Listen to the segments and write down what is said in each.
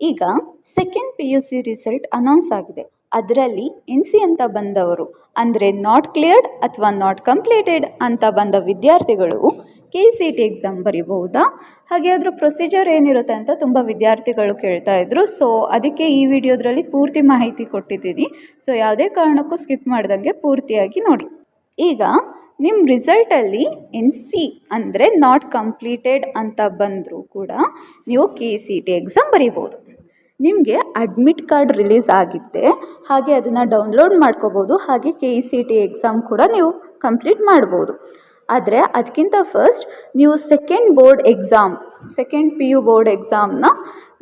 ಈಗ second P U C result announce ಆಗಿದೆ. ಅದರಲ್ಲಿ ಎನ್ ಸಿ ಅಂತ ಬಂದವರು ಅಂದರೆ ನಾಟ್ ಕ್ಲಿಯರ್ಡ್ ಅಥವಾ ನಾಟ್ ಕಂಪ್ಲೀಟೆಡ್ ಅಂತ ಬಂದ ವಿದ್ಯಾರ್ಥಿಗಳು ಕೆ ಸಿ ಟಿ ಎಕ್ಸಾಮ್ ಬರಿಬಹುದಾ, ಹಾಗೆ ಅದರ ಪ್ರೊಸೀಜರ್ ಏನಿರುತ್ತೆ ಅಂತ ತುಂಬ ವಿದ್ಯಾರ್ಥಿಗಳು ಕೇಳ್ತಾ ಇದ್ರು. ಸೊ ಅದಕ್ಕೆ ಈ ವಿಡಿಯೋದ್ರಲ್ಲಿ ಪೂರ್ತಿ ಮಾಹಿತಿ ಕೊಟ್ಟಿದ್ದೀನಿ. ಸೊ ಯಾವುದೇ ಕಾರಣಕ್ಕೂ ಸ್ಕಿಪ್ ಮಾಡ್ದಂಗೆ ಪೂರ್ತಿಯಾಗಿ ನೋಡಿ. ಈಗ ನಿಮ್ಮ ರಿಸಲ್ಟಲ್ಲಿ ಎನ್ ಸಿ ಅಂದರೆ ನಾಟ್ ಕಂಪ್ಲೀಟೆಡ್ ಅಂತ ಬಂದರೂ ಕೂಡ ನೀವು ಕೆ ಸಿ ಟಿ ಎಕ್ಸಾಮ್ ಬರೀಬೋದು. ನಿಮಗೆ ಅಡ್ಮಿಟ್ ಕಾರ್ಡ್ ರಿಲೀಸ್ ಆಗಿದ್ದೆ, ಹಾಗೆ ಅದನ್ನು ಡೌನ್ಲೋಡ್ ಮಾಡ್ಕೋಬೋದು. ಹಾಗೆ ಕೆ ಸಿ ಟಿ ಎಕ್ಸಾಮ್ ಕೂಡ ನೀವು ಕಂಪ್ಲೀಟ್ ಮಾಡ್ಬೋದು. ಆದರೆ ಅದಕ್ಕಿಂತ ಫಸ್ಟ್ ನೀವು ಸೆಕೆಂಡ್ ಪಿ ಯು ಬೋರ್ಡ್ ಎಕ್ಸಾಮ್ನ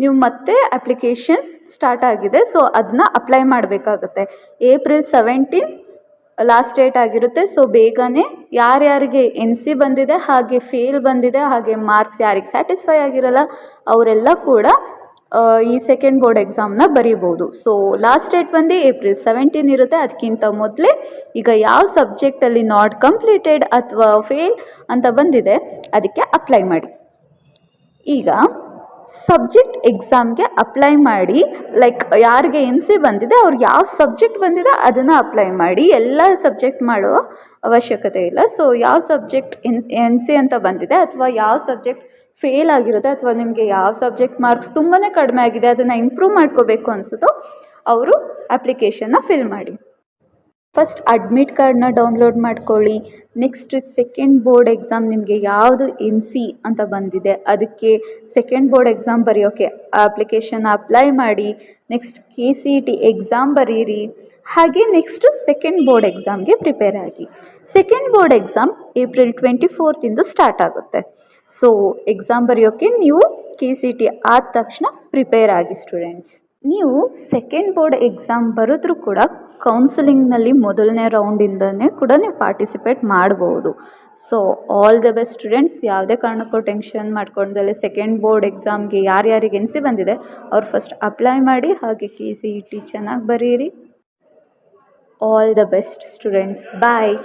ನೀವು ಮತ್ತೆ ಅಪ್ಲಿಕೇಶನ್ ಸ್ಟಾರ್ಟ್ ಆಗಿದೆ. ಸೊ ಅದನ್ನ ಅಪ್ಲೈ ಮಾಡಬೇಕಾಗುತ್ತೆ. ಏಪ್ರಿಲ್ 17 ಲಾಸ್ಟ್ ಡೇಟ್ ಆಗಿರುತ್ತೆ. ಸೊ ಬೇಗನೆ ಯಾರ್ಯಾರಿಗೆ ಎನ್ ಸಿ ಬಂದಿದೆ, ಹಾಗೆ ಫೇಲ್ ಬಂದಿದೆ, ಹಾಗೆ ಮಾರ್ಕ್ಸ್ ಯಾರಿಗೆ ಸ್ಯಾಟಿಸ್ಫೈ ಆಗಿರಲ್ಲ ಅವರೆಲ್ಲ ಕೂಡ ಈ ಸೆಕೆಂಡ್ ಬೋರ್ಡ್ ಎಕ್ಸಾಮ್ನ ಬರೀಬೋದು. ಸೊ ಲಾಸ್ಟ್ ಡೇಟ್ ಬಂದು ಏಪ್ರಿಲ್ 17 ಇರುತ್ತೆ. ಅದಕ್ಕಿಂತ ಮೊದಲೇ ಈಗ ಯಾವ ಸಬ್ಜೆಕ್ಟಲ್ಲಿ ನಾಟ್ ಕಂಪ್ಲೀಟೆಡ್ ಅಥವಾ ಫೇಲ್ ಅಂತ ಬಂದಿದೆ ಅದಕ್ಕೆ ಅಪ್ಲೈ ಮಾಡಿ. ಈಗ ಸಬ್ಜೆಕ್ಟ್ ಎಕ್ಸಾಮ್ಗೆ ಅಪ್ಲೈ ಮಾಡಿ, ಲೈಕ್ ಯಾರಿಗೆ ಎನ್ ಸಿ ಬಂದಿದೆ ಅವ್ರಿಗೆ ಯಾವ ಸಬ್ಜೆಕ್ಟ್ ಬಂದಿದೆ ಅದನ್ನು ಅಪ್ಲೈ ಮಾಡಿ. ಎಲ್ಲ ಸಬ್ಜೆಕ್ಟ್ ಮಾಡುವ ಅವಶ್ಯಕತೆ ಇಲ್ಲ. ಸೊ ಯಾವ ಸಬ್ಜೆಕ್ಟ್ ಎನ್ ಸಿ ಅಂತ ಬಂದಿದೆ ಅಥವಾ ಯಾವ ಸಬ್ಜೆಕ್ಟ್ ಫೇಲ್ ಆಗಿರುತ್ತೆ ಅಥವಾ ನಿಮಗೆ ಯಾವ ಸಬ್ಜೆಕ್ಟ್ ಮಾರ್ಕ್ಸ್ ತುಂಬಾ ಕಡಿಮೆ ಆಗಿದೆ ಅದನ್ನು ಇಂಪ್ರೂವ್ ಮಾಡ್ಕೋಬೇಕು ಅನಿಸುತ್ತೋ ಅವರು ಅಪ್ಲಿಕೇಶನ್ನ ಫಿಲ್ ಮಾಡಿ. ಫಸ್ಟ್ ಅಡ್ಮಿಟ್ ಕಾರ್ಡನ್ನ ಡೌನ್ಲೋಡ್ ಮಾಡ್ಕೊಳ್ಳಿ. ನೆಕ್ಸ್ಟ್ ಸೆಕೆಂಡ್ ಬೋರ್ಡ್ ಎಕ್ಸಾಮ್ ನಿಮಗೆ ಯಾವುದು ಎನ್ ಸಿ ಅಂತ ಬಂದಿದೆ ಅದಕ್ಕೆ ಸೆಕೆಂಡ್ ಬೋರ್ಡ್ ಎಕ್ಸಾಮ್ ಬರೆಯೋಕ್ಕೆ ಅಪ್ಲಿಕೇಶನ್ ಅಪ್ಲೈ ಮಾಡಿ. Next K C T exam ಬರೀರಿ. ಹಾಗೆ ನೆಕ್ಸ್ಟು ಸೆಕೆಂಡ್ ಬೋರ್ಡ್ ಎಕ್ಸಾಮ್ಗೆ ಪ್ರಿಪೇರ್ ಆಗಿ. Second board exam April 24 start ಆಗುತ್ತೆ. ಸೊ ಎಕ್ಸಾಮ್ ಬರೆಯೋಕ್ಕೆ ನೀವು ಕೆ ಸಿ ಟಿ ಆದ ತಕ್ಷಣ ಪ್ರಿಪೇರ್ ಆಗಿ ಸ್ಟೂಡೆಂಟ್ಸ್. ನೀವು ಸೆಕೆಂಡ್ ಬೋರ್ಡ್ ಎಕ್ಸಾಮ್ ಬರೆದ್ರೂ ಕೂಡ ಕೌನ್ಸಿಲಿಂಗ್ನಲ್ಲಿ ಮೊದಲನೇ ರೌಂಡಿಂದನೇ ಕೂಡ ನೀವು ಪಾರ್ಟಿಸಿಪೇಟ್ ಮಾಡ್ಬೋದು. So all the best students. ಯಾವುದೇ ಕಾರಣಕ್ಕೂ ಟೆನ್ಷನ್ ಮಾಡ್ಕೊಂಡಲ್ಲೇ ಸೆಕೆಂಡ್ ಬೋರ್ಡ್ ಎಕ್ಸಾಮ್ಗೆ ಯಾರ್ಯಾರಿಗೆ ಎನ್ ಸಿ ಬಂದಿದೆ ಅವ್ರು ಫಸ್ಟ್ ಅಪ್ಲೈ ಮಾಡಿ. ಹಾಗೆ ಕೆ ಸಿ ಟಿ ಚೆನ್ನಾಗಿ ಬರೀರಿ. All the best students. Bye.